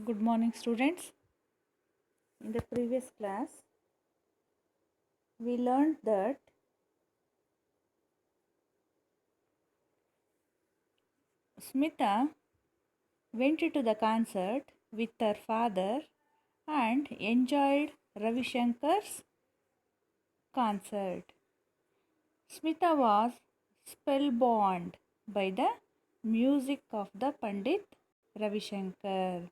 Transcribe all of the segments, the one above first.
Good morning, students. In the previous class, we learned that Smita went to the concert with her father and enjoyed Ravi Shankar's concert. Smita was spellbound by the music of the Pandit Ravi Shankar,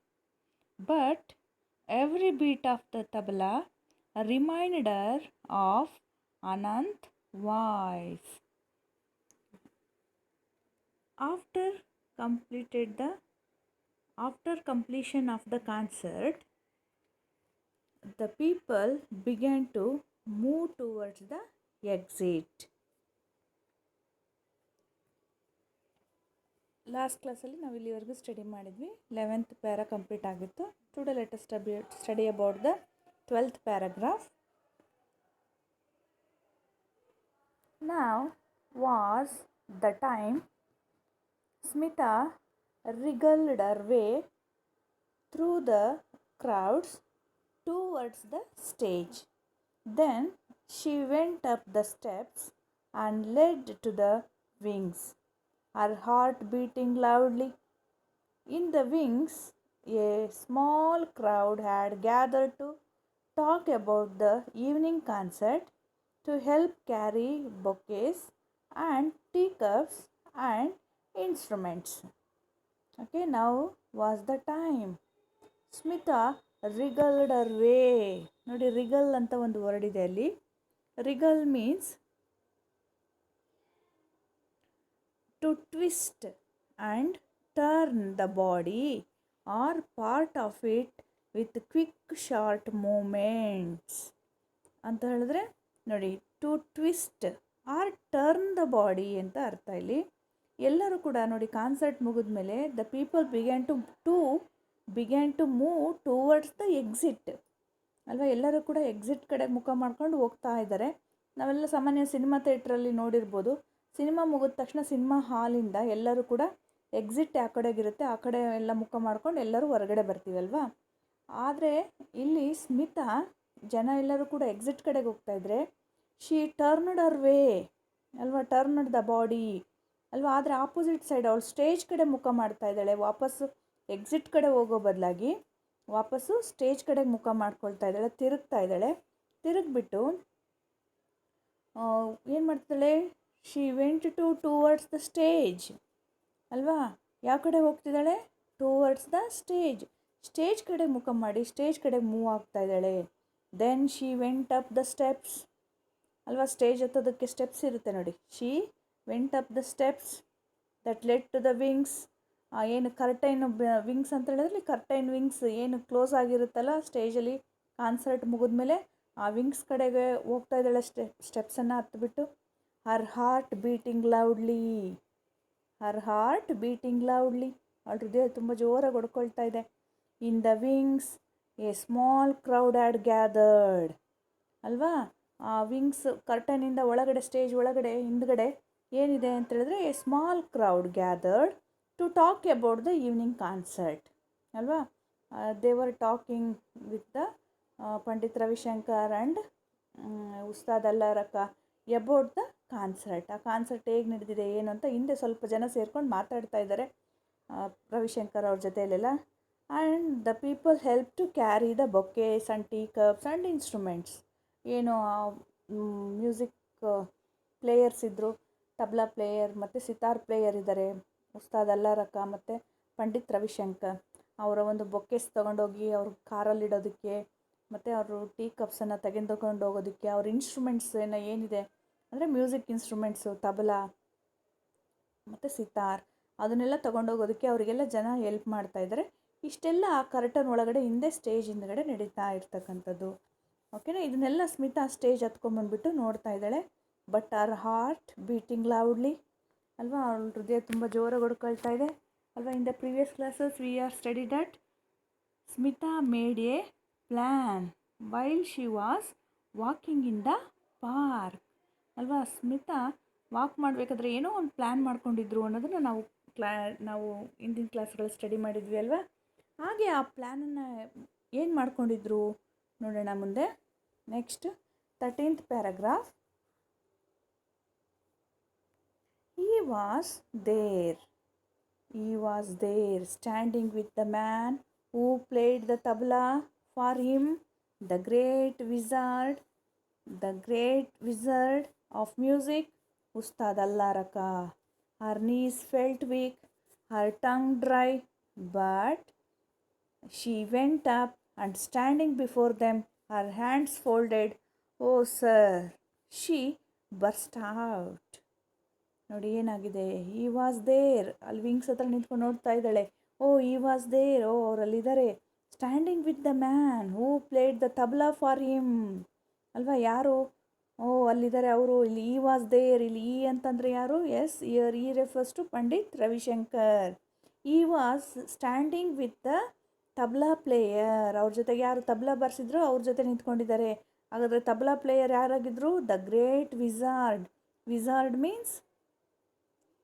but every beat of the tabla reminded her of Anant's voice. After completed the after completion of the concert, the people began to move towards the exit. Last ಕ್ಲಾಸಲ್ಲಿ ನಾವು ಇಲ್ಲಿವರೆಗೂ study ಮಾಡಿದ್ವಿ. 11th para complete ಆಗಿತ್ತು. Today let us study about the 12th paragraph. Now was the time Smita wriggled her way through the crowds towards the stage. Then she went up the steps and led to the wings, her heart beating loudly. In the wings, a small crowd had gathered to talk about the evening concert, to help carry bouquets and teacups and instruments. Okay, now was the time. Smita wriggled her way. ನೋಡಿ, wriggle ಅಂತ ಒಂದು word ಇದೆ ಅಲ್ಲಿ. Wriggle means to twist and turn the body or part of it with quick short movements ಅಂತ ಹೇಳಿದ್ರೆ ನೋಡಿ, to twist or turn the body ಅಂತ ಅರ್ಥ ಇಲ್ಲಿ. ಎಲ್ಲರೂ ಕೂಡ ನೋಡಿ, ಕಾನ್ಸರ್ಟ್ ಮುಗಿದ ಮೇಲೆ the people began to move towards the exit ಅಲ್ವಾ. ಎಲ್ಲರೂ ಕೂಡ ಎಕ್ಸಿಟ್ ಕಡೆ ಮುಖ ಮಾಡ್ಕೊಂಡು ಹೋಗ್ತಾ ಇದ್ದಾರೆ. ನಾವೆಲ್ಲ ಸಾಮಾನ್ಯ ಸಿನಿಮಾ ಥಿಯೇಟ್ರಲ್ಲಿ ನೋಡಿರ್ಬೋದು. ಸಿನಿಮಾ ಮುಗಿದ ತಕ್ಷಣ ಸಿನಿಮಾ ಹಾಲಿಂದ ಎಲ್ಲರೂ ಕೂಡ ಎಕ್ಸಿಟ್ ಯಾವ ಕಡೆಗಿರುತ್ತೆ ಆ ಕಡೆ ಎಲ್ಲ ಮುಖ ಮಾಡ್ಕೊಂಡು ಎಲ್ಲರೂ ಹೊರಗಡೆ ಬರ್ತೀವಲ್ವಾ. ಆದರೆ ಇಲ್ಲಿ ಸ್ಮಿತಾ ಜನ ಎಲ್ಲರೂ ಕೂಡ ಎಕ್ಸಿಟ್ ಕಡೆಗೆ ಹೋಗ್ತಾಯಿದ್ರೆ ಶಿ ಟರ್ನ್ಡ್ ಹರ್ ವೇ ಅಲ್ವಾ, ಟರ್ನ್ಡ್ ದ ಬಾಡಿ ಅಲ್ವಾ. ಆದರೆ ಆಪೋಸಿಟ್ ಸೈಡ್ ಅವಳು ಸ್ಟೇಜ್ ಕಡೆ ಮುಖ ಮಾಡ್ತಾ ಇದ್ದಾಳೆ. ವಾಪಸ್ಸು ಎಕ್ಸಿಟ್ ಕಡೆ ಹೋಗೋ ಬದಲಾಗಿ ವಾಪಸ್ಸು ಸ್ಟೇಜ್ ಕಡೆಗೆ ಮುಖ ಮಾಡ್ಕೊಳ್ತಾ ಇದ್ದಾಳೆ, ತಿರುಗ್ತಾ ಇದ್ದಾಳೆ. ತಿರುಗಿಬಿಟ್ಟು ಏನು ಮಾಡ್ತಾಳೆ, she went towards the stage ಅಲ್ವಾ. ಯಾವ ಕಡೆ ಹೋಗ್ತಿದ್ದಾಳೆ, ಟುವರ್ಡ್ಸ್ ದ ಸ್ಟೇಜ್. ಸ್ಟೇಜ್ ಕಡೆ ಮುಖ ಮಾಡಿ ಸ್ಟೇಜ್ ಕಡೆ ಮೂವ್ ಆಗ್ತಾ ಇದ್ದಾಳೆ. Then she went up the steps ಅಲ್ವಾ. ಸ್ಟೇಜ್ ಹತ್ತೋದಕ್ಕೆ ಸ್ಟೆಪ್ಸ್ ಇರುತ್ತೆ ನೋಡಿ. She went up the steps that led to the wings. ಏನು ಕರ್ಟೈನ್ ವಿಂಗ್ಸ್ ಅಂತ ಹೇಳಿದ್ರೆ ಕರ್ಟೈನ್ ವಿಂಗ್ಸ್ ಏನು ಕ್ಲೋಸ್ ಆಗಿರುತ್ತಲ್ಲ ಸ್ಟೇಜಲ್ಲಿ ಕಾನ್ಸರ್ಟ್ ಮುಗಿದ್ಮೇಲೆ ಆ ವಿಂಗ್ಸ್ ಕಡೆಗೆ ಹೋಗ್ತಾ ಇದ್ದಾಳೆ. ಸ್ಟೆಪ್ಸನ್ನು ಹತ್ಬಿಟ್ಟು ಹರ್ ಹಾರ್ಟ್ ಬೀಟಿಂಗ್ ಲೌಡ್ಲಿ ಅವಳ ಹೃದಯ ತುಂಬ ಜೋರಾಗಿ ಹೊಡ್ಕೊಳ್ತಾ ಇದೆ. In the wings A small crowd had gathered ಅಲ್ವಾ. ಆ ವಿಂಗ್ಸ್ ಕರ್ಟನಿಂದ ಒಳಗಡೆ, ಸ್ಟೇಜ್ ಒಳಗಡೆ ಹಿಂದ್ಗಡೆ ಏನಿದೆ ಅಂತ ಹೇಳಿದ್ರೆ a small crowd gathered to talk about the evening concert ಅಲ್ವಾ. They were talking with the Pandit Ravishankar and Ustad Alla Rakha about the concert. ಆ ಕಾನ್ಸರ್ಟ್ ಹೇಗೆ ನಡೆದಿದೆ ಏನು ಅಂತ ಹಿಂದೆ ಸ್ವಲ್ಪ ಜನ ಸೇರ್ಕೊಂಡು ಮಾತಾಡ್ತಾ ಇದ್ದಾರೆ ರವಿಶಂಕರ್ ಅವ್ರ ಜೊತೆಯಲ್ಲೆಲ್ಲ. And the people help to carry the bouquets and tea cups and instruments. ಏನು ಮ್ಯೂಸಿಕ್ ಪ್ಲೇಯರ್ಸ್ ಇದ್ದರು, ತಬ್ಲಾ ಪ್ಲೇಯರ್ ಮತ್ತು ಸಿತಾರ್ ಪ್ಲೇಯರ್ ಇದ್ದಾರೆ, ಉಸ್ತಾದ್ ಅಲ್ಲಾ ರಕ್ಕ ಮತ್ತು ಪಂಡಿತ್ ರವಿಶಂಕರ್. ಅವರ ಒಂದು ಬೊಕೇಸ್ ತೊಗೊಂಡೋಗಿ ಅವ್ರ ಕಾರಲ್ಲಿಡೋದಕ್ಕೆ ಮತ್ತು ಅವರು ಟೀ ಕಪ್ಸನ್ನು ತೆಗೆದುಕೊಂಡು ಹೋಗೋದಕ್ಕೆ, ಅವ್ರ ಇನ್ಸ್ಟ್ರೂಮೆಂಟ್ಸ್ ಏನಿದೆ ಅಂದರೆ ಮ್ಯೂಸಿಕ್ ಇನ್ಸ್ಟ್ರೂಮೆಂಟ್ಸು ತಬಲಾ ಮತ್ತು ಸಿತಾರ್ ಅದನ್ನೆಲ್ಲ ತೊಗೊಂಡೋಗೋದಕ್ಕೆ ಅವರಿಗೆಲ್ಲ ಜನ ಹೆಲ್ಪ್ ಮಾಡ್ತಾಯಿದ್ದಾರೆ. ಇಷ್ಟೆಲ್ಲ ಆ ಕರ್ಟನ್ ಒಳಗಡೆ ಹಿಂದೆ ಸ್ಟೇಜ್ ಹಿಂದ್ಗಡೆ ನಡೀತಾ ಇರ್ತಕ್ಕಂಥದ್ದು. ಓಕೆನಾ. ಇದನ್ನೆಲ್ಲ ಸ್ಮಿತಾ ಸ್ಟೇಜ್ ಹತ್ಕೊಂಡ್ಬಂದ್ಬಿಟ್ಟು ನೋಡ್ತಾ ಇದ್ದಾಳೆ. But hour heart beating loudly ಅಲ್ವಾ. ಅವಳ ಹೃದಯ ತುಂಬ ಜೋರಾಗಿ ಹೊಡ್ಕೊಳ್ತಾ ಇದೆ ಅಲ್ವಾ. In the previous classes we are study that Smita made A plan while she was walking in the park ಅಲ್ವಾ. ಸ್ಮಿತಾ ವಾಕ್ ಮಾಡಬೇಕಾದ್ರೆ ಏನೋ ಒಂದು ಪ್ಲ್ಯಾನ್ ಮಾಡ್ಕೊಂಡಿದ್ರು ಅನ್ನೋದನ್ನು ನಾವು ಹಿಂದಿನ ಕ್ಲಾಸ್ಗಳು ಸ್ಟಡಿ ಮಾಡಿದ್ವಿ ಅಲ್ವಾ. ಹಾಗೆ ಆ ಪ್ಲ್ಯಾನನ್ನು ಏನು ಮಾಡ್ಕೊಂಡಿದ್ರು ನೋಡೋಣ ಮುಂದೆ. Next 13th paragraph. He was there. He was there, standing with the man who played the tabla for him, the great wizard of music, Ustad Allah Raka. Her knees felt weak, her tongue dry, but she went up and standing before them, her hands folded, "Oh, sir," she burst out. ನೋಡಿ ಏನಾಗಿದೆ, ಈ was there, ಅಲ್ಲಿ wings ಹತ್ರ ನಿಂತ್ಕೊಂಡು ನೋಡ್ತಾ ಇದ್ದಾಳೆ. Oh he was there, ಓ ಅವರಲ್ಲಿದ್ದಾರೆ. Standing with the man who played the tabla for him, ಅಲ್ವಾ? ಯಾರು? ಓ ಅಲ್ಲಿದ್ದಾರೆ ಅವರು. ಇಲ್ಲಿ ಈ ವಾಸ್ ದೇರ್, ಇಲ್ಲಿ ಈ ಅಂತಂದರೆ ಯಾರು? Yes, here he refers to Pandit Ravishankar. He was standing with the tabla player, ಅವ್ರ ಜೊತೆಗೆ ಯಾರು ತಬ್ಲಾ ಬರ್ಸಿದ್ರು ಅವ್ರ ಜೊತೆ ನಿಂತ್ಕೊಂಡಿದ್ದಾರೆ. ಹಾಗಾದರೆ ತಬ್ಲಾ ಪ್ಲೇಯರ್ ಯಾರಾಗಿದ್ರು? The great wizard. Wizard means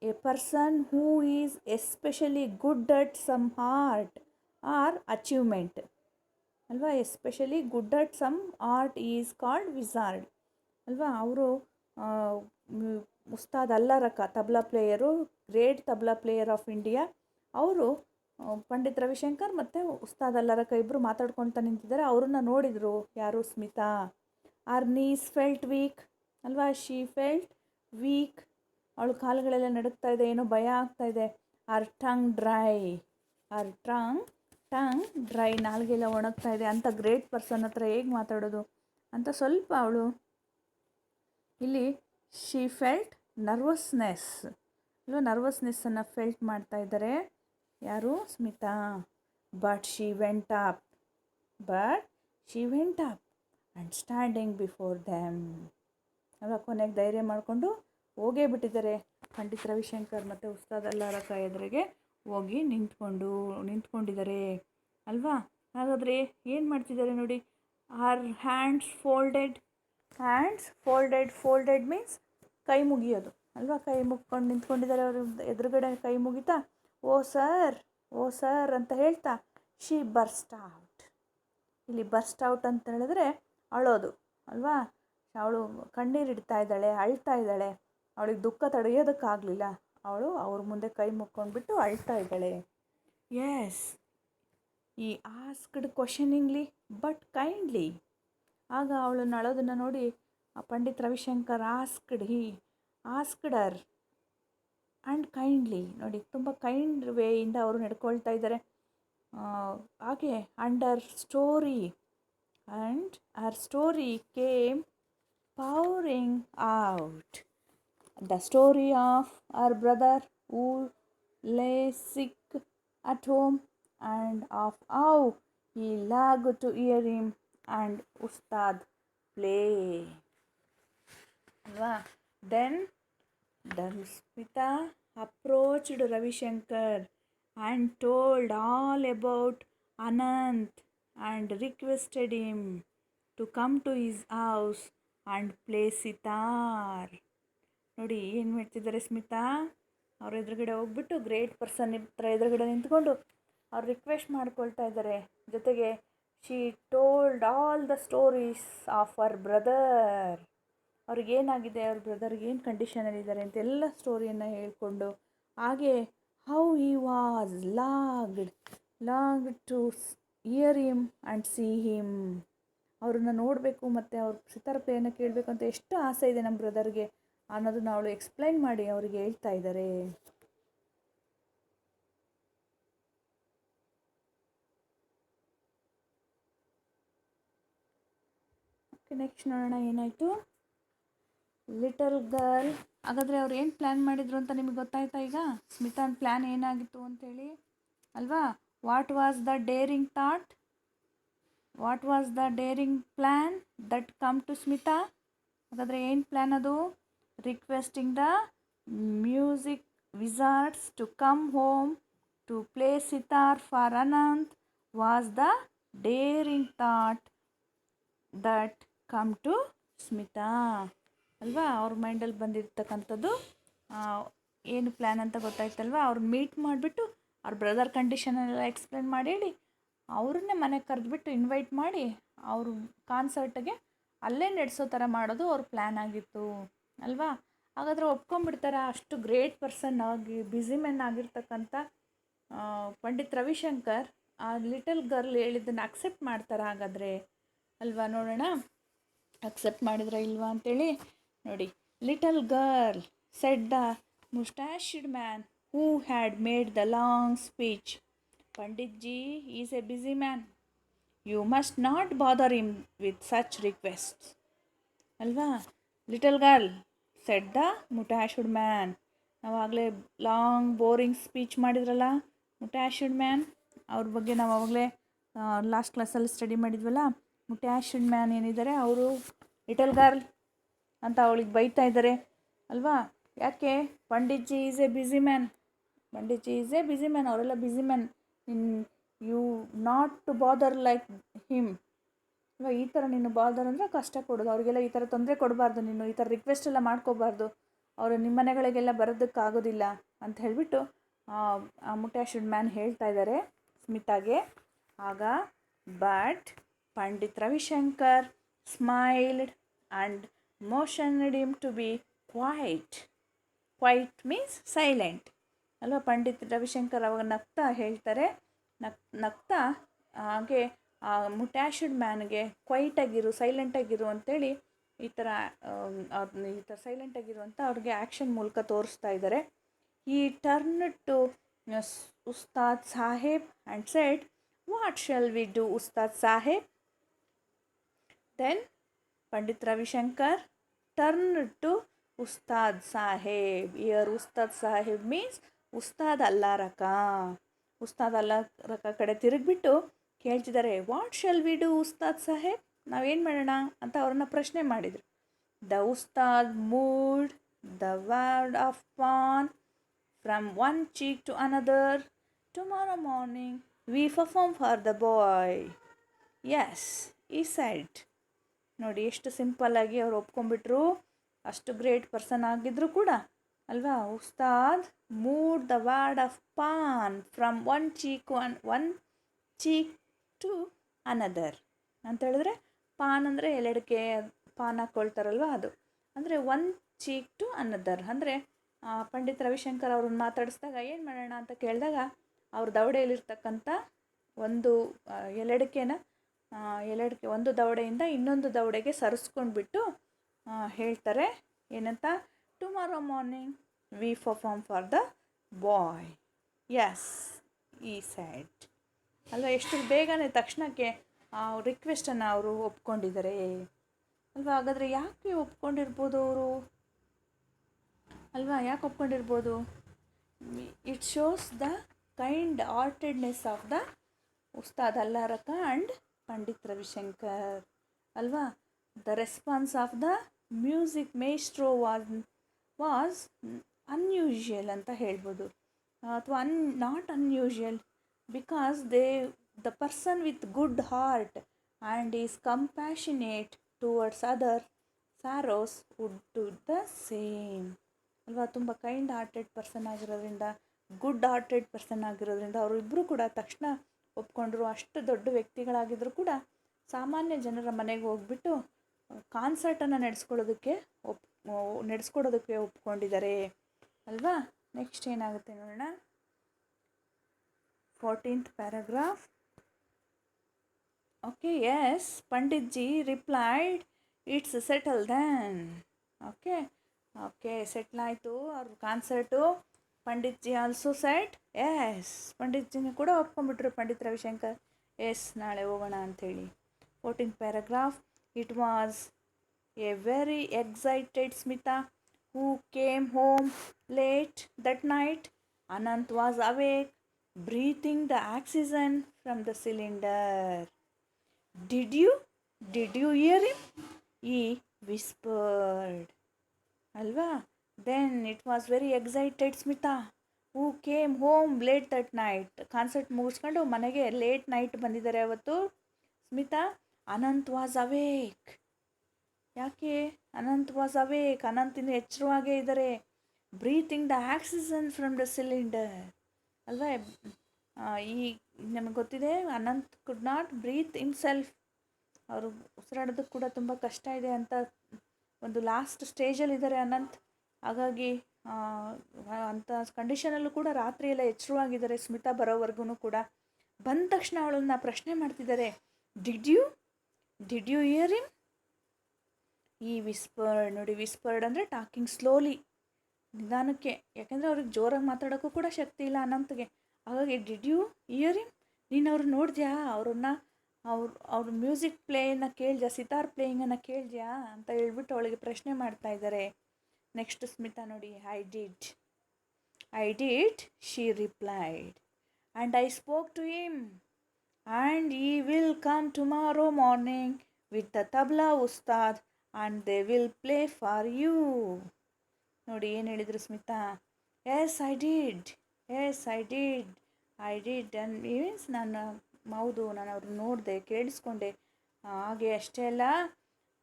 a person who is especially good at some art or achievement, ಅಲ್ವಾ? Especially good at some art is called wizard, ಅಲ್ವಾ? ಅವರು Ustad Alla Rakha tabla player, great tabla player of India. ಅವರು ಪಂಡಿತ್ ರವಿಶಂಕರ್ ಮತ್ತು ಉಸ್ತಾದ್ ಅಲ್ಲಾ ರಕ ಇಬ್ಬರು ಮಾತಾಡ್ಕೊಳ್ತಾ ನಿಂತಿದ್ದಾರೆ. ಅವ್ರನ್ನ ನೋಡಿದರು ಯಾರು? Smita. Her knees felt weak, ಅಲ್ವಾ? ಶಿ ಫೆಲ್ಟ್ ವೀಕ್, ಅವಳು ಕಾಲುಗಳೆಲ್ಲ ನಡುಗ್ತಾ ಇದೆ, ಏನೋ ಭಯ ಆಗ್ತಾ ಇದೆ. ಆರ್ ಟಂಗ್ ಡ್ರೈ, ನಾಲ್ಗೆಲ್ಲ ಒಣಗ್ತಾ ಇದೆ. ಅಂಥ ಗ್ರೇಟ್ ಪರ್ಸನ್ ಹತ್ರ ಹೇಗೆ ಮಾತಾಡೋದು ಅಂತ ಸ್ವಲ್ಪ ಅವಳು ಇಲ್ಲಿ ಶಿ ಫೆಲ್ಟ್ ನರ್ವಸ್ನೆಸ್, ಅಲ್ವಾ? ನರ್ವಸ್ನೆಸ್ಸನ್ನು ಫೆಲ್ಟ್ ಮಾಡ್ತಾ ಇದ್ದಾರೆ ಯಾರು? Smita. But she went up and standing before them, ಅಲ್ವಾ? ಕೊನೆಗೆ ಧೈರ್ಯ ಮಾಡಿಕೊಂಡು ಹೋಗೇ ಬಿಟ್ಟಿದ್ದಾರೆ. ಪಂಡಿತ್ ರವಿಶಂಕರ್ ಮತ್ತು ಉಸ್ತಾದ್ ಅಲ್ಲಾ ರಕ ಎದುರಿಗೆ ಹೋಗಿ ನಿಂತ್ಕೊಂಡಿದ್ದಾರೆ, ಅಲ್ವಾ? ಹಾಗಾದರೆ ಏನು ಮಾಡ್ತಿದ್ದಾರೆ ನೋಡಿ. ಆರ್ ಹ್ಯಾಂಡ್ಸ್ ಫೋಲ್ಡೆಡ್ ಮೀನ್ಸ್ ಕೈ ಮುಗಿಯೋದು, ಅಲ್ವಾ? ಕೈ ಮುಗ್ಕೊಂಡು ನಿಂತ್ಕೊಂಡಿದ್ದಾರೆ. ಅವರು ಎದುರುಗಡೆ ಕೈ ಮುಗಿತಾ ಓ ಸರ್ ಅಂತ ಹೇಳ್ತಾ ಶಿ ಬರ್ಸ್ಟ್ ಔಟ್. ಇಲ್ಲಿ ಬರ್ಸ್ಟ್ ಔಟ್ ಅಂತ ಹೇಳಿದ್ರೆ ಅಳೋದು, ಅಲ್ವಾ? ಅವಳು ಕಣ್ಣೀರಿಡ್ತಾ ಇದ್ದಾಳೆ, ಅಳ್ತಾ ಇದ್ದಾಳೆ. ಅವಳಿಗೆ ದುಃಖ ತಡೆಯೋದಕ್ಕಾಗಲಿಲ್ಲ. ಅವಳು ಅವ್ರ ಮುಂದೆ ಕೈ ಮುಕ್ಕೊಂಡ್ಬಿಟ್ಟು ಅಳ್ತಾ ಇದ್ದಾಳೆ. ಎಸ್, ಈ ಆಸ್ಕ್ಡ್ ಕ್ವಶನಿಂಗ್ಲಿ ಬಟ್ ಕೈಂಡ್ಲಿ. ಆಗ ಅವಳನ್ನು ಅಳೋದನ್ನು ನೋಡಿ ಪಂಡಿತ್ ರವಿಶಂಕರ್ ಆಸ್ಕ್ಡರ್ ಆ್ಯಂಡ್ ಕೈಂಡ್ಲಿ, ನೋಡಿ ತುಂಬ ಕೈಂಡ್ ವೇಯಿಂದ ಅವರು ನಡ್ಕೊಳ್ತಾ ಇದ್ದಾರೆ. ಹಾಗೆ under story came pouring out. The story of her brother who lay sick at home and of how he longed to hear him and Ustad play. Alva? Then Smita approached Ravishankar and told all about Anant and requested him to come to his house and play sitar. ನೋಡಿ ಏನು ಮಾಡ್ತಿದ್ದಾರೆ ಸ್ಮಿತಾ. ಅವ್ರ ಎದುರುಗಡೆ ಹೋಗ್ಬಿಟ್ಟು great person ಹತ್ರ ಎದುರುಗಡೆ ನಿಂತ್ಕೊಂಡು ಅವ್ರು ರಿಕ್ವೆಸ್ಟ್ ಮಾಡ್ಕೊಳ್ತಾ ಇದ್ದಾರೆ. ಜೊತೆಗೆ she told all the stories of our brother. ಅವ್ರಿಗೇನಾಗಿದೆ, ಅವ್ರ ಬ್ರದರ್ಗೆ ಏನು ಕಂಡೀಷನಲ್ಲಿದ್ದಾರೆ ಅಂತ ಎಲ್ಲ ಸ್ಟೋರಿಯನ್ನು ಹೇಳ್ಕೊಂಡು, ಹಾಗೆ how he was longed to hear him and see him. ಅವ್ರನ್ನ ನೋಡಬೇಕು ಮತ್ತು ಅವ್ರ ಸಿತಾರ್ ಪ್ಲೇಯನ್ನು ಕೇಳಬೇಕು ಅಂತ ಎಷ್ಟು ಆಸೆ ಇದೆ ನಮ್ಮ ಬ್ರದರ್ಗೆ ಅನ್ನೋದನ್ನ ಅವಳು ಎಕ್ಸ್ಪ್ಲೈನ್ ಮಾಡಿ ಅವರಿಗೆ ಹೇಳ್ತಾ ಇದ್ದಾರೆ. ಓಕೆ, ನೆಕ್ಸ್ಟ್ ನೋಡೋಣ ಏನಾಯಿತು. Little girl. ಹಾಗಾದರೆ ಅವ್ರು ಏನು ಪ್ಲ್ಯಾನ್ ಮಾಡಿದರು ಅಂತ ನಿಮಗೆ ಗೊತ್ತಾಯ್ತಾ ಈಗ? ಸ್ಮಿತಾನ್ ಪ್ಲ್ಯಾನ್ ಏನಾಗಿತ್ತು ಅಂತೇಳಿ, ಅಲ್ವಾ? What was the daring plan that come to Smita? ಹಾಗಾದರೆ ಏನು ಪ್ಲ್ಯಾನ್ ಅದು? Requesting the music wizards to come home to play sitar for Anant was the daring thought that come to Smita, ಅಲ್ವಾ? ಅವ್ರ ಮೈಂಡಲ್ಲಿ ಬಂದಿರ್ತಕ್ಕಂಥದ್ದು ಏನು ಪ್ಲ್ಯಾನ್ ಅಂತ ಗೊತ್ತಾಯ್ತಲ್ವ? ಅವ್ರನ್ನ ಮೀಟ್ ಮಾಡಿಬಿಟ್ಟು ಅವ್ರ ಬ್ರದರ್ ಕಂಡೀಷನೆಲ್ಲ ಎಕ್ಸ್ಪ್ಲೇನ್ ಮಾಡಿ ಹೇಳಿ ಅವ್ರನ್ನೇ ಮನೆಗೆ ಕರೆದ್ಬಿಟ್ಟು ಇನ್ವೈಟ್ ಮಾಡಿ ಅವರು ಕಾನ್ಸರ್ಟ್ಗೆ ಅಲ್ಲೇ ನಡೆಸೋ ಥರ ಮಾಡೋದು ಅವ್ರ ಪ್ಲ್ಯಾನ್ ಆಗಿತ್ತು ಅಲ್ವಾ. ಹಾಗಾದರೆ ಒಪ್ಕೊಂಡ್ಬಿಡ್ತಾರೆ ಅಷ್ಟು ಗ್ರೇಟ್ ಪರ್ಸನ್ ಆಗಿ ಬ್ಯುಸಿ ಮೆನ್ ಆಗಿರ್ತಕ್ಕಂಥ ಪಂಡಿತ್ ರವಿಶಂಕರ್ ಆ ಲಿಟಲ್ ಗರ್ಲ್ ಹೇಳಿದ್ದನ್ನು ಅಕ್ಸೆಪ್ಟ್ ಮಾಡ್ತಾರೆ ಹಾಗಾದರೆ ಅಲ್ವಾ. ನೋಡೋಣ ಅಕ್ಸೆಪ್ಟ್ ಮಾಡಿದ್ರೆ ಇಲ್ವಾ ಅಂತೇಳಿ ನೋಡಿ. Little girl said the mustached man who had made the long speech, Pandit ji is a busy man. You must not bother him with such requests. ಅಲ್ವಾ. Little girl said the mustached man. ನಾವಾಗಲೇ long boring speech ಮಾಡಿದ್ರಲ್ಲ mustached man ಅವ್ರ ಬಗ್ಗೆ ನಾವು ಆವಾಗಲೇ last ಕ್ಲಾಸಲ್ಲಿ study ಮಾಡಿದ್ವಲ್ಲ. ಮುಟಾಶ್ಡ್ man ಏನಿದ್ದಾರೆ ಅವರು ಲಿಟಲ್ ಗರ್ಲ್ ಅಂತ ಅವಳಿಗೆ ಬೈತಾ ಇದ್ದಾರೆ ಅಲ್ವಾ. ಯಾಕೆ? Pandit ji is a busy man. Pandit ji is a busy man, ಅವರೆಲ್ಲ busy man. You not to bother like him. ಇವಾಗ ಈ ಥರ ನೀನು ಬಾದರ್ ಅಂದರೆ ಕಷ್ಟ ಕೊಡೋದು ಅವರಿಗೆಲ್ಲ, ಈ ಥರ ತೊಂದರೆ ಕೊಡಬಾರ್ದು, ನೀನು ಈ ಥರ ರಿಕ್ವೆಸ್ಟ್ ಎಲ್ಲ ಮಾಡ್ಕೋಬಾರ್ದು, ಅವರು ನಿಮ್ಮ ಮನೆಗಳಿಗೆಲ್ಲ ಬರೋದಕ್ಕಾಗೋದಿಲ್ಲ ಅಂತ ಹೇಳಿಬಿಟ್ಟು ಮುಟಾಶ್ಡ್ ಮ್ಯಾನ್ ಹೇಳ್ತಾ ಇದ್ದಾರೆ ಸ್ಮಿತಾಗೆ. ಆಗ but Pandit Ravishankar smiled and motioned him to be quiet. Quiet means silent ಅಲ್ವಾ. ಪಂಡಿತ್ ರವಿಶಂಕರ್ ಅವಾಗ ನಗ್ತಾ ಹೇಳ್ತಾರೆ, ನಗ್ತಾ ಹಾಗೆ ಮುಟ್ಯಾಶ್ಡ್ ಮ್ಯಾನ್ಗೆ ಕ್ವೈಟಾಗಿರು, ಸೈಲೆಂಟಾಗಿರು ಅಂತೇಳಿ ಈ ಥರ ಸೈಲೆಂಟಾಗಿರು ಅಂತ ಅವ್ರಿಗೆ ಆ್ಯಕ್ಷನ್ ಮೂಲಕ ತೋರಿಸ್ತಾ ಇದ್ದಾರೆ. He turn to Ustad Saheb and said, what shall we do Ustad Saheb? Then Pandit Ravishankar turn to Ustad Saheb. Here Ustad Saheb means Ustad Allarakha. Ustad Allarakha ಕಡೆ ತಿರುಗಿಬಿಟ್ಟು ಕೇಳ್ತಿದ್ದಾರೆ, what shall we do Ustad Saheb? ನಾವೇನು ಮಾಡೋಣ ಅಂತ ಅವ್ರನ್ನ ಪ್ರಶ್ನೆ ಮಾಡಿದರು. The Ustad moved the wad of paan from one cheek to another. Tomorrow morning we perform for the boy. Yes he said. ನೋಡಿ ಎಷ್ಟು ಸಿಂಪಲ್ಲಾಗಿ ಅವ್ರು ಒಪ್ಕೊಂಡ್ಬಿಟ್ರು. ಅಷ್ಟು ಗ್ರೇಟ್ ಪರ್ಸನ್ ಆಗಿದ್ರು ಕೂಡ ಅಲ್ವಾ. Ustad moved the wad of paan from one cheek to another ಅಂತ ಹೇಳಿದ್ರೆ, ಪಾನ್ ಅಂದರೆ ಎಲ್ಲೆಡಕ್ಕೆ ಪಾನ್ ಹಾಕ್ಕೊಳ್ತಾರಲ್ವ ಅದು. ಅಂದರೆ ಒನ್ ಚೀಕ್ ಟು ಅನದರ್ ಅಂದರೆ ಪಂಡಿತ್ ರವಿಶಂಕರ್ ಅವ್ರನ್ನ ಮಾತಾಡಿಸಿದಾಗ ಏನು ಮಾಡೋಣ ಅಂತ ಕೇಳಿದಾಗ ಅವ್ರ ದವಡೆಯಲ್ಲಿರ್ತಕ್ಕಂಥ ಒಂದು ಎಲೆಡಕ್ಕೆ ಒಂದು ದವಡೆಯಿಂದ ಇನ್ನೊಂದು ದವಡೆಗೆ ಸರಿಸ್ಕೊಂಡ್ಬಿಟ್ಟು ಹೇಳ್ತಾರೆ ಏನಂತ, tomorrow morning we perform for the boy. Yes he said ಅಲ್ವಾ. ಎಷ್ಟು ಬೇಗನೆ ತಕ್ಷಣಕ್ಕೆ ಆ ರಿಕ್ವೆಸ್ಟನ್ನು ಅವರು ಒಪ್ಕೊಂಡಿದ್ದಾರೆ ಅಲ್ವಾ. ಹಾಗಾದರೆ ಯಾಕೆ ಒಪ್ಕೊಂಡಿರ್ಬೋದು ಅವರು ಅಲ್ವಾ, ಯಾಕೆ ಒಪ್ಕೊಂಡಿರ್ಬೋದು? It shows the kind heartedness of the Ustad Allarakha and Pandit Ravishankar ಅಲ್ವಾ. The response of the music maestro was unusual ಅಂತ ಹೇಳ್ಬೋದು, ಅಥವಾ not unusual, because the person with good heart and is compassionate towards other sorrows would do the same ಅಲ್ವಾ. ತುಂಬ kind hearted person ಆಗಿರೋದ್ರಿಂದ, good hearted person ಆಗಿರೋದ್ರಿಂದ ಅವರು ಇಬ್ಬರು ಕೂಡ ತಕ್ಷಣ ಒಪ್ಕೊಂಡ್ರು. ಅಷ್ಟು ದೊಡ್ಡ ವ್ಯಕ್ತಿಗಳಾಗಿದ್ದರೂ ಕೂಡ ಸಾಮಾನ್ಯ ಜನರ ಮನೆಗೆ ಹೋಗ್ಬಿಟ್ಟು ಕಾನ್ಸರ್ಟನ್ನು ನಡೆಸ್ಕೊಡೋದಕ್ಕೆ ಒಪ್ಕೊಂಡಿದ್ದಾರೆ ಅಲ್ವಾ. ನೆಕ್ಸ್ಟ್ ಏನಾಗುತ್ತೆ ನೋಡೋಣ. 14th paragraph. Okay, yes, Pandit ji replied, it's settled then. Okay, settle ಆಯಿತು ಅವ್ರ concert. Pandit ji also said yes. Pandit ಜಿನ ಕೂಡ ಒಪ್ಕೊಂಡ್ಬಿಟ್ರು ಪಂಡಿತ್ ರವಿಶಂಕರ್, ಎಸ್ ನಾಳೆ ಹೋಗೋಣ ಅಂಥೇಳಿ. 14th paragraph. It was a very excited Smita who came home late that night. Anant was awake, breathing the oxygen from the cylinder. Did you hear him? He whispered. Alva? Then it was very excited Smita who came home late that night. Concert ಮುಗಿಸ್ಕೊಂಡು ಮನೆಗೆ late night ಬಂದಿದ್ದಾರೆ ಅವತ್ತು Smita. Ananth was awake. ಯಾಕೆ Ananth was awake? Ananth ಇನ್ನು ಎಚ್ಚರವಾಗೇ ಇದ್ದಾರೆ. Breathing the oxygen from the cylinder. ಅಲ್ವಾ. ಈ ನಮಗೆ ಗೊತ್ತಿದೆ ಅನಂತ್ ಕುಡ್ ನಾಟ್ ಬ್ರೀತ್ ಇನ್ಸೆಲ್ಫ್, ಅವರು ಉಸಿರಾಡೋದಕ್ಕೆ ಕೂಡ ತುಂಬ ಕಷ್ಟ ಇದೆ ಅಂತ ಒಂದು ಲಾಸ್ಟ್ ಸ್ಟೇಜಲ್ಲಿದ್ದಾರೆ ಅನಂತ್. ಹಾಗಾಗಿ ಅಂಥ ಕಂಡೀಷನಲ್ಲೂ ಕೂಡ ರಾತ್ರಿ ಎಲ್ಲ ಎಚ್ಚರವಾಗಿದ್ದಾರೆ ಸ್ಮಿತಾ ಬರೋವರೆಗೂ ಕೂಡ. ಬಂದ ತಕ್ಷಣ ಅವಳನ್ನ ಪ್ರಶ್ನೆ ಮಾಡ್ತಿದ್ದಾರೆ, ಡಿಡ್ ಯು ಹಿಯರ್ ಹಿಮ್? ಈ ವಿಸ್ಪರ್ಡ್ ನೋಡಿ, ವಿಸ್ಪರ್ಡ್ ಅಂದರೆ ಟಾಕಿಂಗ್ ಸ್ಲೋಲಿ, ನಿಧಾನಕ್ಕೆ. ಯಾಕೆಂದರೆ ಅವ್ರಿಗೆ ಜೋರಾಗಿ ಮಾತಾಡೋಕ್ಕೂ ಕೂಡ ಶಕ್ತಿ ಇಲ್ಲ ಅನಂತ್ಗೆ. ಹಾಗಾಗಿ ಡಿಡ್ ಯು ಹಿಯರ್ ಹಿಮ್, ನೀನು ಅವ್ರು ನೋಡಿದ್ಯಾ, ಅವ್ರ ಮ್ಯೂಸಿಕ್ ಪ್ಲೇಯನ್ನು ಕೇಳಿದ್ಯಾ, ಸಿತಾರ್ ಪ್ಲೇಯಿಂಗನ್ನು ಕೇಳಿದ್ಯಾ ಅಂತ ಹೇಳ್ಬಿಟ್ಟು ಅವಳಿಗೆ ಪ್ರಶ್ನೆ ಮಾಡ್ತಾ ಇದ್ದಾರೆ. ನೆಕ್ಸ್ಟ್ ಸ್ಮಿತಾ ನೋಡಿ, I did she replied, and I spoke to him, and he will come tomorrow morning with the tabla Ustad, and they will play for you. ನೋಡಿ ಏನು ಹೇಳಿದರು Smita, yes I did and means ಹೌದು ನಾನು ಅವ್ರನ್ನ ನೋಡಿದೆ, ಕೇಳಿಸ್ಕೊಂಡೆ. ಹಾಗೆ ಅಷ್ಟೇ ಅಲ್ಲ,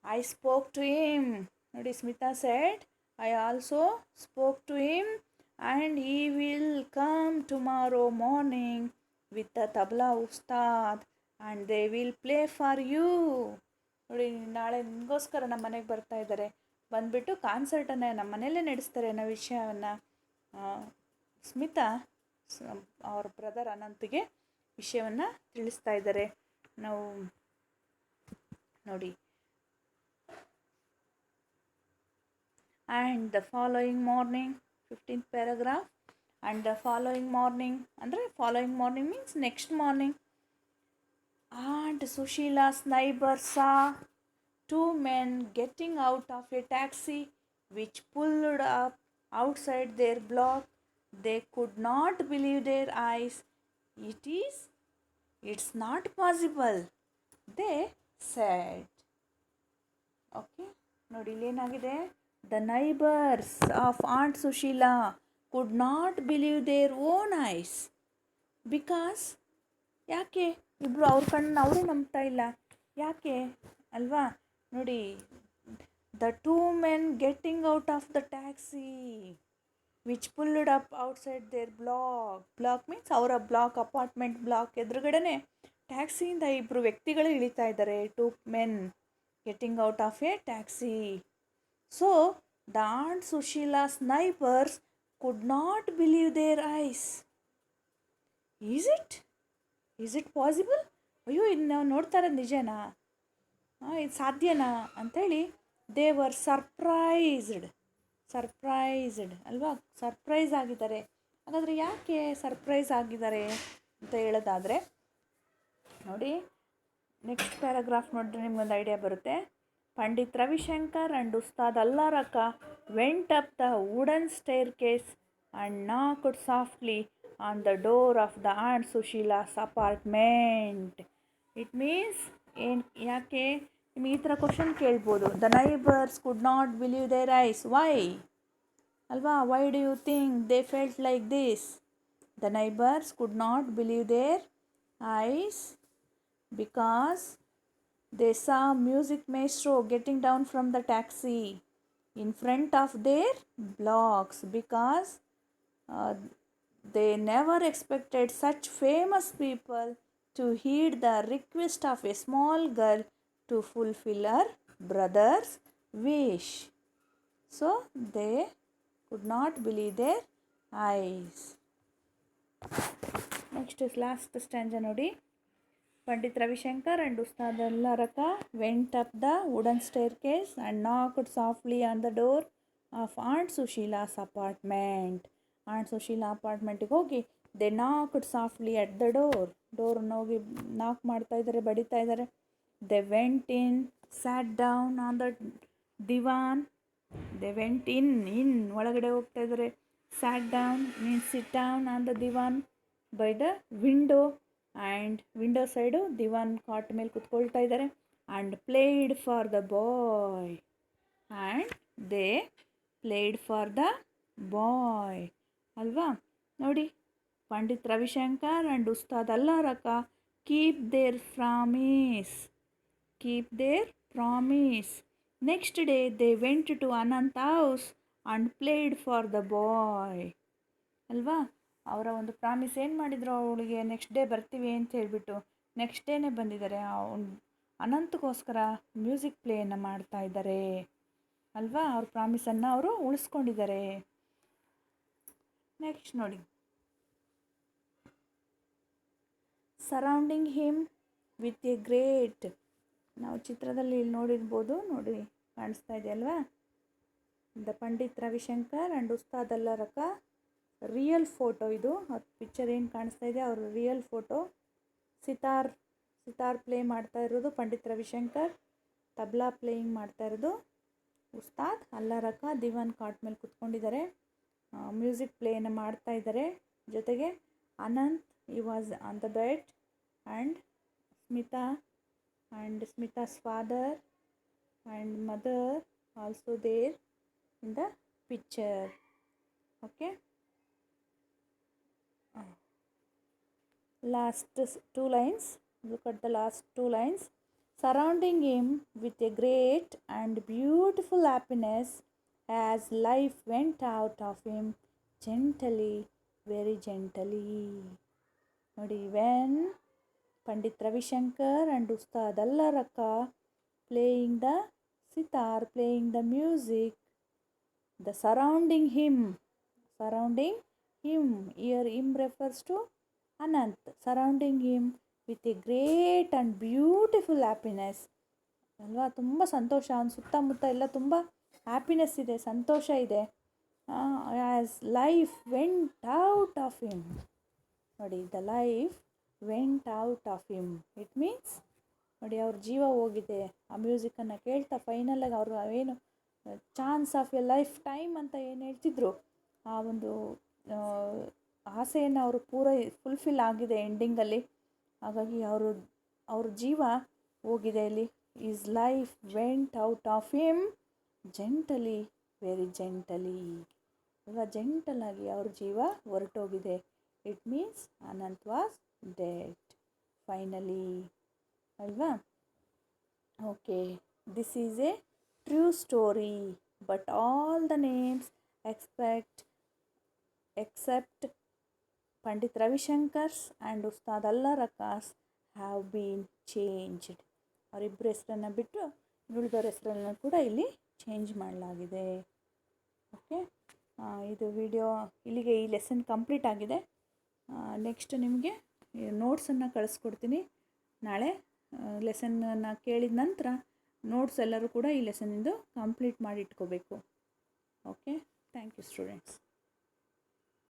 ಐ ಸ್ಪೋಕ್ ಟು ಹಿಮ್. ನೋಡಿ Smita said, I also spoke to him and he will come tomorrow morning with the tabla Ustad and they will play for you. ನೋಡಿ ನಾಳೆ ನಿಮಗೋಸ್ಕರ ನಮ್ಮ ಮನೆಗೆ ಬರ್ತಾ ಇದ್ದಾರೆ, ಬಂದುಬಿಟ್ಟು ಕಾನ್ಸರ್ಟನ್ನು ನಮ್ಮ ಮನೆಯಲ್ಲೇ ನಡೆಸ್ತಾರೆ ಅನ್ನೋ ವಿಷಯವನ್ನು ಸ್ಮಿತಾ ಅವ್ರ ಬ್ರದರ್ ಅನಂತ್ಗೆ ವಿಷಯವನ್ನು ತಿಳಿಸ್ತಾ ಇದ್ದಾರೆ. ನಾವು ನೋಡಿ, and the following morning 15th paragraph, and the following morning ಅಂದರೆ following morning means next morning, and Sushila's neighbour saw two men getting out of a taxi which pulled up outside their block. They could not believe their eyes. It's not possible, they said. Okay, ನೋಡಿ ಇಲ್ಲೇನಾಗಿದೆ, the neighbours of aunt Sushila could not believe their own eyes, because ಯಾಕೆ ಇಬ್ಬರು ಅವ್ರ ಕಣ್ಣನ್ನು ಅವರು ನಂಬ್ತಾ ಇಲ್ಲ, ಯಾಕೆ ಅಲ್ವಾ. ನೋಡಿ, the two men getting out of the taxi which pulled up outside their block means ಅವರ ಅಪಾರ್ಟ್ಮೆಂಟ್ ಬ್ಲಾಕ್ ಎದುರುಗಡೆನೆ ಟ್ಯಾಕ್ಸಿಯಿಂದ ಇಬ್ಬರು ವ್ಯಕ್ತಿಗಳು ಇಳಿತಾ ಇದ್ದಾರೆ. Two men getting out of a taxi. So the aunt Sushila's neighbours could not believe their eyes. Is it possible? ಅಯ್ಯೋ, ಇದು ನಾವು ನೋಡ್ತಾ ಇರೋದು ನಿಜನಾ, ಇದು ಸಾಧ್ಯನಾ ಅಂಥೇಳಿ ದೇ ವರ್ ಸರ್ಪ್ರೈಸ್ಡ್ ಅಲ್ವಾ, ಸರ್ಪ್ರೈಸ್ ಆಗಿದ್ದಾರೆ. ಹಾಗಾದರೆ ಯಾಕೆ ಸರ್ಪ್ರೈಸ್ ಆಗಿದ್ದಾರೆ ಅಂತ ಹೇಳೋದಾದರೆ ನೋಡಿ, ನೆಕ್ಸ್ಟ್ ಪ್ಯಾರಾಗ್ರಾಫ್ ನೋಡಿದ್ರೆ ನಿಮ್ಗೊಂದು ಐಡಿಯಾ ಬರುತ್ತೆ. Pandit Ravishankar and Ustad Alla Rakha went up the wooden staircase and knocked softly on the door of the aunt Sushila's apartment. It means ಯಾಕೆ ನಿಮಗೆ ಈ ಥರ ಕ್ವಶನ್ ಕೇಳ್ಬೋದು. The neighbours could not believe their eyes, why ಅಲ್ವಾ, why do you think they felt like this? The neighbours could not believe their eyes because they saw music maestro getting down from the taxi in front of their blocks, because they never expected such famous people to heed the request of a small girl to fulfill her brother's wish. So they could not believe their eyes. Next is last stanza ನೋಡಿ. Pandit Ravishankar and Ustad Alla Raka went up the wooden staircase and knocked softly on the door of Aunt Sushila's apartment. Aunt Sushila ಅಪಾರ್ಟ್ಮೆಂಟಿಗೆ ಹೋಗಿ they knocked softly at the ಡೋರ್ನ ಹೋಗಿ knock ಮಾಡ್ತಾ ಇದ್ದಾರೆ, ಬಡಿತಾ ಇದ್ದಾರೆ. They went in, sat down on the divan. They went in ಒಳಗಡೆ ಹೋಗ್ತಾ ಇದ್ದಾರೆ. Sat down means sit down on the divan by the window, and window side divan cot ಮೇಲೆ ಕುತ್ಕೊಳ್ತಾ ಇದ್ದಾರೆ. And played for the boy, and they played for the boy ಅಲ್ವಾ. ನೋಡಿ, Pandit Ravishankar and Ustad Alla ರಕ keep their promise. Next day they went to Anant house and played for the boy ಅಲ್ವಾ. ಅವರ ಒಂದು promise ಏನು ಮಾಡಿದ್ರು ಅವಳಿಗೆ ನೆಕ್ಸ್ಟ್ ಡೇ ಬರ್ತೀವಿ ಅಂತ ಹೇಳಿಬಿಟ್ಟು ನೆಕ್ಸ್ಟ್ ಡೇನೇ ಬಂದಿದ್ದಾರೆ. ಅನಂತಗೋಸ್ಕರ ಮ್ಯೂಸಿಕ್ ಪ್ಲೇಯನ್ನು ಮಾಡ್ತಾ ಇದ್ದಾರೆ ಅಲ್ವಾ. ಅವ್ರ ಪ್ರಾಮಿಸನ್ನು ಅವರು ಉಳಿಸ್ಕೊಂಡಿದ್ದಾರೆ. ನೆಕ್ಸ್ಟ್ ನೋಡಿ, surrounding him with A great. ನಾವು ಚಿತ್ರದಲ್ಲಿ ಇಲ್ಲಿ ನೋಡಿರ್ಬೋದು, ನೋಡಿ ಕಾಣಿಸ್ತಾ ಇದೆ ಅಲ್ವಾ. ದ ಪಂಡಿತ್ ರವಿಶಂಕರ್ ಆ್ಯಂಡ್ ಉಸ್ತಾದ್ ಅಲ್ಲಾ ರಖಾ ರಿಯಲ್ ಫೋಟೋ ಇದು. ಅದು ಪಿಕ್ಚರ್ ಏನು ಕಾಣಿಸ್ತಾ ಇದೆ ಅವ್ರ ರಿಯಲ್ ಫೋಟೋ. ಸಿತಾರ್ ಪ್ಲೇ ಮಾಡ್ತಾ ಇರೋದು ಪಂಡಿತ್ ರವಿಶಂಕರ್, ತಬ್ಲಾ ಪ್ಲೇಯಿಂಗ್ ಮಾಡ್ತಾ ಇರೋದು ಉಸ್ತಾದ್ ಅಲ್ಲಾ ರಖಾ ದಿವಾನ್ ಕಾಟ್ ಮೇಲೆ ಕುತ್ಕೊಂಡಿದ್ದಾರೆ, ಮ್ಯೂಸಿಕ್ ಪ್ಲೇಯನ್ನು ಮಾಡ್ತಾ ಇದ್ದಾರೆ. ಜೊತೆಗೆ Anant he was on the bed and Smita's father and mother also there in the picture. Okay, last two lines, look at the last two lines. Surrounding him with a great and beautiful happiness as life went out of him gently, very gently. ನೋಡಿ, when Pandit Ravishankar and Ustad Alla Rakha playing the sitar, playing the music, the surrounding him, here him refers to Anant, surrounding him with a great and beautiful happiness ಅಲ್ವಾ. ತುಂಬ ಸಂತೋಷ, ಅವನ ಸುತ್ತಮುತ್ತ ಎಲ್ಲ ತುಂಬ happiness ಇದೆ, ಸಂತೋಷ ಇದೆ. As life went out of him. ನೋಡಿ, the life went out of him, it means ನೋಡಿ ಅವ್ರ ಜೀವ ಹೋಗಿದೆ ಆ ಮ್ಯೂಸಿಕನ್ನು ಕೇಳ್ತಾ. ಫೈನಲಾಗಿ ಅವರು ಏನು chance of A life time ಅಂತ ಏನು ಹೇಳ್ತಿದ್ರು, ಆ ಒಂದು ಆಸೆಯನ್ನು ಅವರು ಫುಲ್ಫಿಲ್ ಆಗಿದೆ ಎಂಡಿಂಗಲ್ಲಿ. ಹಾಗಾಗಿ ಅವ್ರ ಜೀವ ಹೋಗಿದೆ ಇಲ್ಲಿ. His life went out of him gently, very gently ಅಲ್ವಾ. ಜೆಂಟಲಾಗಿ ಅವ್ರ ಜೀವ ಹೊರಟೋಗಿದೆ. It means Anant was dead finally ಅಲ್ವಾ. Okay, this is a true story but all the names except Pandit Ravishankar's and Ustad Alla Rakha's have been changed. ಅವರಿಬ್ಬರ ಹೆಸರನ್ನು ಬಿಟ್ಟು ಉಳಿದವ್ರ ಹೆಸರನ್ನು ಕೂಡ ಇಲ್ಲಿ ಚೇಂಜ್ ಮಾಡಲಾಗಿದೆ. ಓಕೆ, ಇದು ವಿಡಿಯೋ ಇಲ್ಲಿಗೆ ಈ ಲೆಸನ್ ಕಂಪ್ಲೀಟ್ ಆಗಿದೆ. ನೆಕ್ಸ್ಟ್ ನಿಮಗೆ ನೋಟ್ಸನ್ನು ಕಳಿಸ್ಕೊಡ್ತೀನಿ. ನಾಳೆ ಲೆಸನ್ನನ್ನು ಕೇಳಿದ ನಂತರ ನೋಟ್ಸ್ ಎಲ್ಲರೂ ಕೂಡ ಈ ಲೆಸನ್ನಿಂದು ಕಂಪ್ಲೀಟ್ ಮಾಡಿ ಇಟ್ಕೋಬೇಕು. Okay, thank you students.